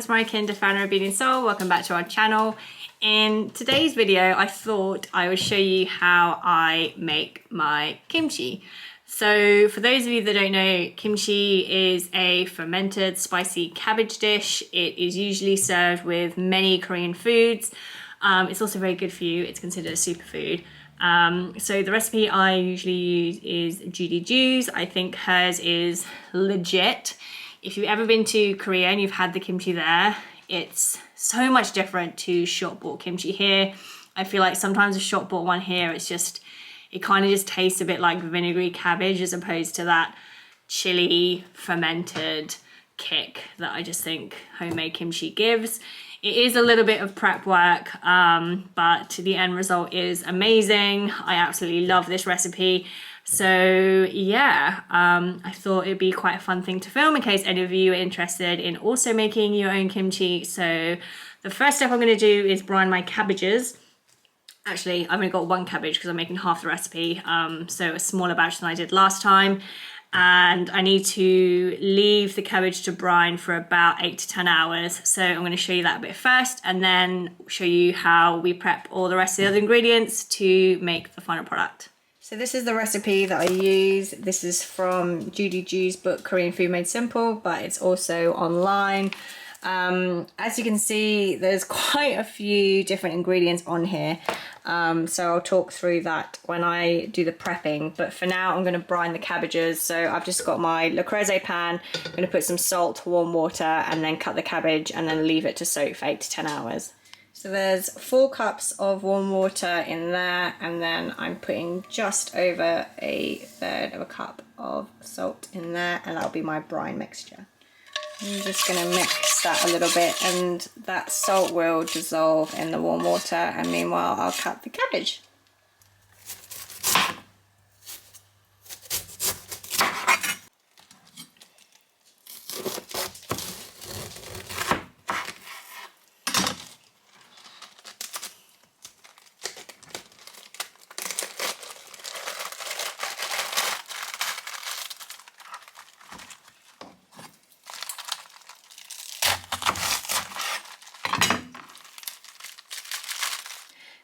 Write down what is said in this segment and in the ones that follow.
it's MAREE, founder of Being Seoul. Welcome back to our channel. In today's video, I thought I would show you how I make my kimchi. So for those of you that don't know, kimchi is a fermented spicy cabbage dish. It is usually served with many Korean foods. It's also very good for you. It's considered a superfood. So the recipe I usually use is Judy Joo's. I think hers is legit. If you've ever been to Korea and you've had the kimchi there, it's so much different to shop-bought kimchi here. I feel like sometimes a shop-bought one here, it kind of just tastes a bit like vinegary cabbage as opposed to that chili fermented kick that I just think homemade kimchi gives. It is a little bit of prep work, but the end result is amazing. I absolutely love this recipe. So yeah, I thought it'd be quite a fun thing to film in case any of you are interested in also making your own kimchi. So the first step I'm going to do is brine my cabbages. Actually, I've only got one cabbage because I'm making half the recipe, so a smaller batch than I did last time. And I need to leave the cabbage to brine for about 8 to 10 hours. So I'm going to show you that a bit first and then show you how we prep all the rest of the other ingredients to make the final product. So this is the recipe that I use. This is from Judy Joo's book, Korean Food Made Simple, but it's also online. As you can see, there's quite a few different ingredients on here. So I'll talk through that when I do the prepping, but for now I'm going to brine the cabbages. So I've just got my Le Creuset pan. I'm going to put some salt, warm water, and then cut the cabbage and then leave it to soak for 8 to 10 hours. So there's 4 cups of warm water in there, and then I'm putting just over 1/3 of a cup of salt in there, and that'll be my brine mixture. I'm just going to mix that a little bit, and that salt will dissolve in the warm water, and meanwhile I'll cut the cabbage.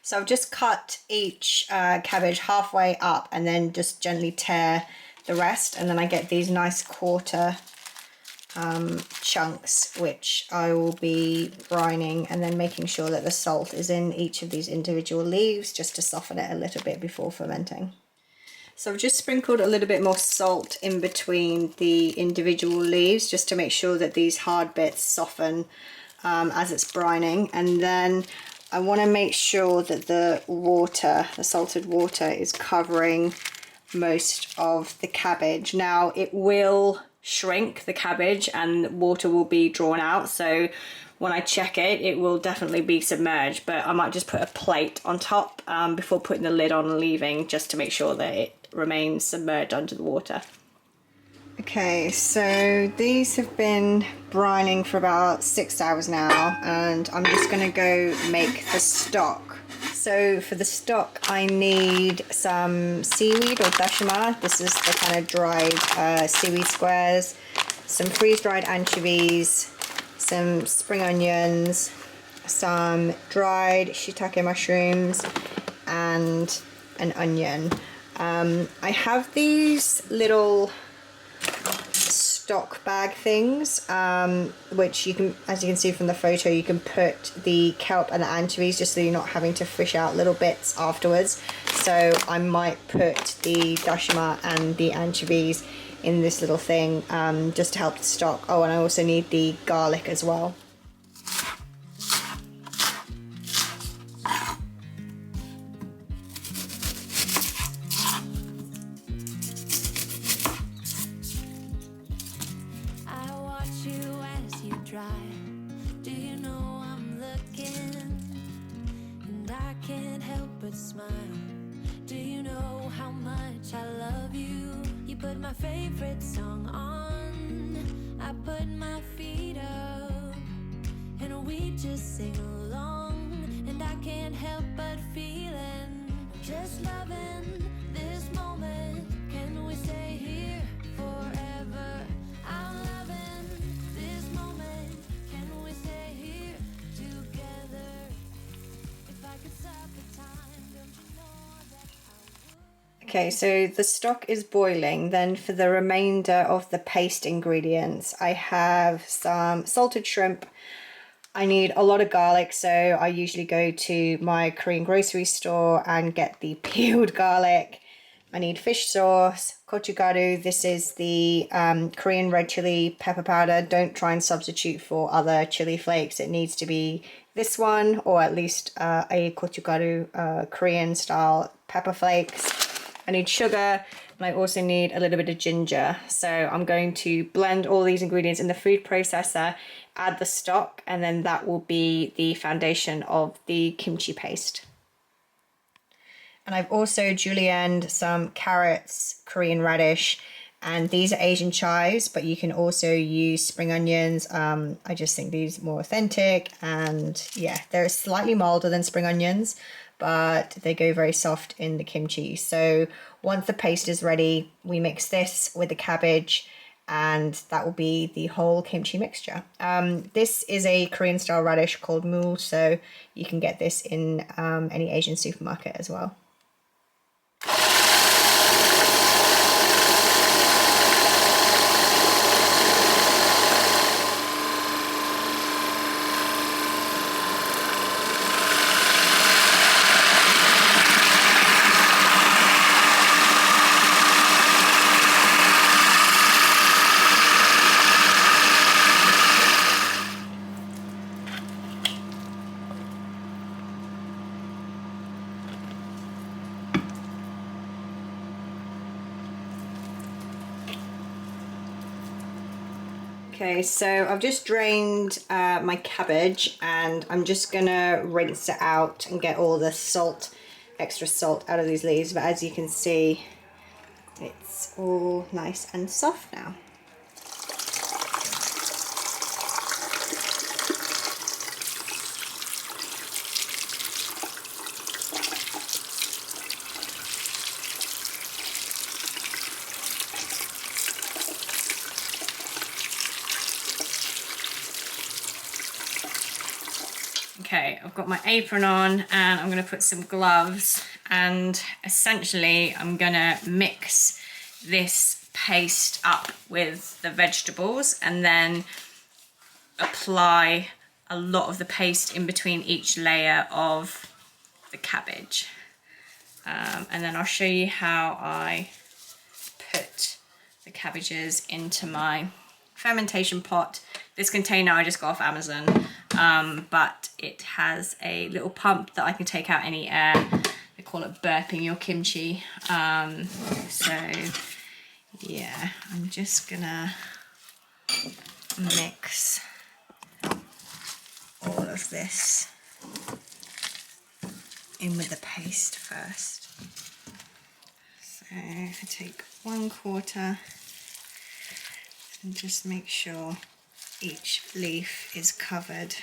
So I've just cut each cabbage halfway up and then just gently tear the rest, and then I get these nice quarter chunks which I will be brining and then making sure that the salt is in each of these individual leaves just to soften it a little bit before fermenting. So I've just sprinkled a little bit more salt in between the individual leaves just to make sure that these hard bits soften as it's brining, and then I want to make sure that the salted water is covering most of the cabbage. Now it will shrink the cabbage and water will be drawn out, so when I check it, it will definitely be submerged, but I might just put a plate on top before putting the lid on and leaving, just to make sure that it remains submerged under the water. Okay, so these have been brining for about 6 hours now, and I'm just going to go make the stock. So for the stock I need some seaweed or dashima. This is the kind of dried seaweed squares, some freeze-dried anchovies, some spring onions, some dried shiitake mushrooms, and an onion. I have these little stock bag things, which you can, as you can see from the photo, you can put the kelp and the anchovies just so you're not having to fish out little bits afterwards. So I might put the dashima and the anchovies in this little thing just to help the stock. Oh, and I also need the garlic as well. Do you know I'm looking, and I can't help but smile? Do you know how much I love you? You put my favorite song on, I put my feet up, and we just sing along, and I can't help but feeling, just loving this moment. Can we stay here forever? I'm loving this moment. Can we stay Okay, so the stock is boiling. Then for the remainder of the paste ingredients, I have some salted shrimp. I need a lot of garlic, so I usually go to my Korean grocery store and get the peeled garlic. I need fish sauce, gochugaru. This is the Korean red chili pepper powder. Don't try and substitute for other chili flakes. It needs to be this one, or at least a gochugaru Korean style pepper flakes. I need sugar, and I also need a little bit of ginger. So I'm going to blend all these ingredients in the food processor, add the stock, and then that will be the foundation of the kimchi paste. And I've also julienned some carrots, Korean radish, and these are Asian chives, but you can also use spring onions. I just think these are more authentic, and yeah, they're slightly milder than spring onions, but they go very soft in the kimchi. So once the paste is ready, we mix this with the cabbage, and that will be the whole kimchi mixture. This is a Korean style radish called mul, so you can get this in any Asian supermarket as well. Okay, so I've just drained my cabbage, and I'm just gonna rinse it out and get all the salt, extra salt out of these leaves. But as you can see, it's all nice and soft now. Okay, I've got my apron on and I'm going to put some gloves, and essentially I'm going to mix this paste up with the vegetables and then apply a lot of the paste in between each layer of the cabbage. And then I'll show you how I put the cabbages into my fermentation pot. This container I just got off Amazon, but it has a little pump that I can take out any air. They call it burping your kimchi. So yeah, I'm just gonna mix all of this in with the paste first. So I take 1/4 and just make sure each leaf is covered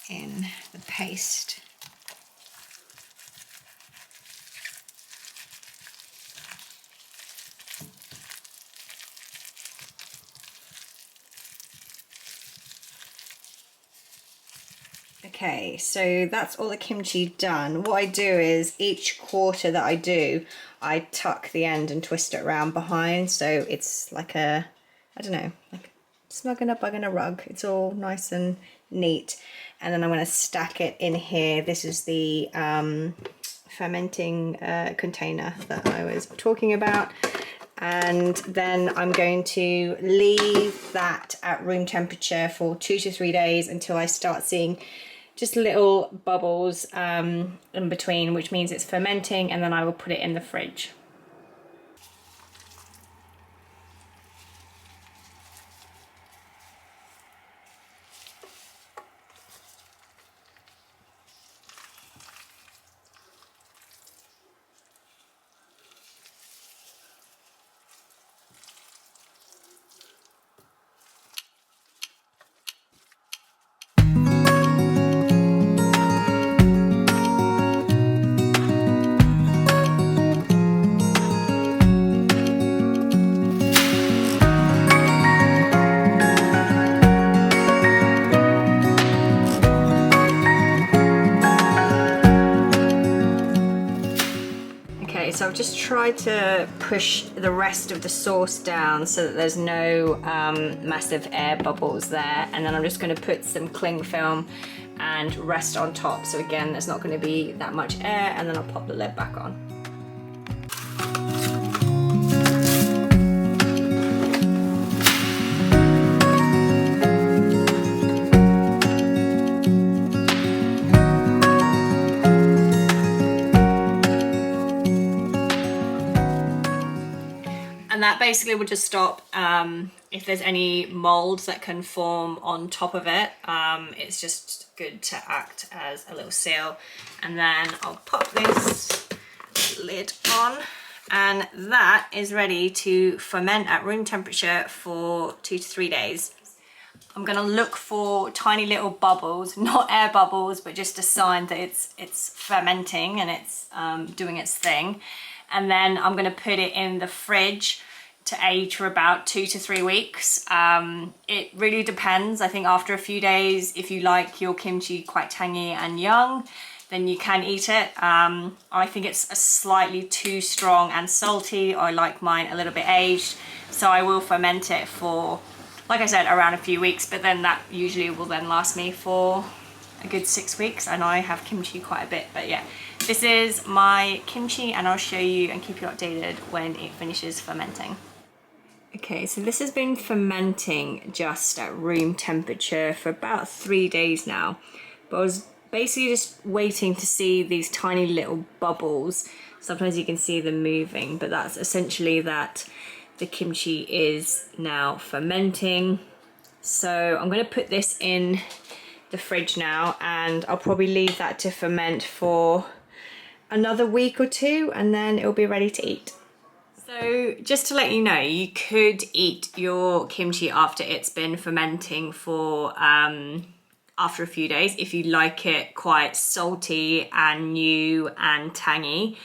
in the paste. Okay, so that's all the kimchi done. What I do is each quarter that I do, I tuck the end and twist it around behind, so it's like a, I don't know, like snugging a bug in a rug. It's all nice and neat. And then I'm going to stack it in here. This is the fermenting container that I was talking about. And then I'm going to leave that at room temperature for 2 to 3 days until I start seeing just little bubbles in between, which means it's fermenting, and then I will put it in the fridge. Okay, so I've just tried to push the rest of the sauce down so that there's no massive air bubbles there, and then I'm just going to put some cling film and rest on top, so again there's not going to be that much air, and then I'll pop the lid back on. And that basically will just stop if there's any molds that can form on top of it. It's just good to act as a little seal. And then I'll pop this lid on, and that is ready to ferment at room temperature for 2 to 3 days. I'm gonna look for tiny little bubbles, not air bubbles, but just a sign that it's fermenting and it's doing its thing. And then I'm gonna put it in the fridge to age for about 2 to 3 weeks. It really depends. I think after a few days, if you like your kimchi quite tangy and young, then you can eat it. I think it's a slightly too strong and salty. I like mine a little bit aged, so I will ferment it for, like I said, around a few weeks, but then that usually will then last me for a good 6 weeks, and I have kimchi quite a bit. But yeah, this is my kimchi, and I'll show you and keep you updated when it finishes fermenting. Okay, so this has been fermenting just at room temperature for about 3 days now, but I was basically just waiting to see these tiny little bubbles. Sometimes you can see them moving, but that's essentially that the kimchi is now fermenting. So I'm going to put this in the fridge now, and I'll probably leave that to ferment for another week or 2, and then it'll be ready to eat. So just to let you know, you could eat your kimchi after it's been fermenting for after a few days if you like it quite salty and new and tangy.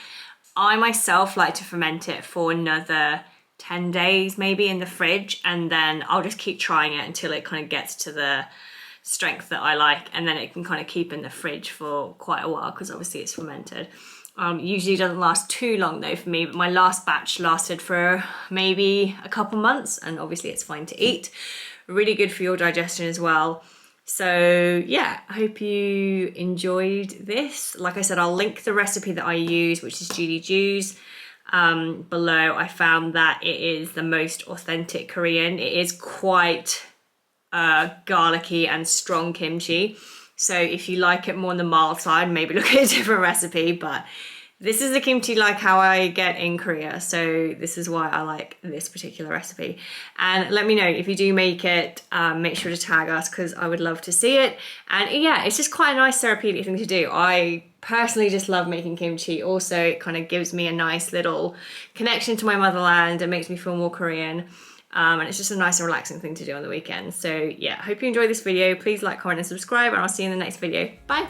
I myself like to ferment it for another 10 days maybe in the fridge, and then I'll just keep trying it until it kind of gets to the strength that I like, and then it can kind of keep in the fridge for quite a while because obviously it's fermented. Usually doesn't last too long though for me, but my last batch lasted for maybe a couple months, and obviously it's fine to eat. Really good for your digestion as well. So yeah, I hope you enjoyed this. Like I said, I'll link the recipe that I use, which is Judy Joo's, below. I found that it is the most authentic Korean. It is quite garlicky and strong kimchi. So if you like it more on the mild side, maybe look at a different recipe, but this is the kimchi like how I get in Korea. So this is why I like this particular recipe. And let me know if you do make it, make sure to tag us because I would love to see it. And yeah, it's just quite a nice therapeutic thing to do. I personally just love making kimchi. Also, it kind of gives me a nice little connection to my motherland. It makes me feel more Korean. And it's just a nice and relaxing thing to do on the weekend. So yeah, hope you enjoyed this video. Please like, comment and subscribe, and I'll see you in the next video. Bye.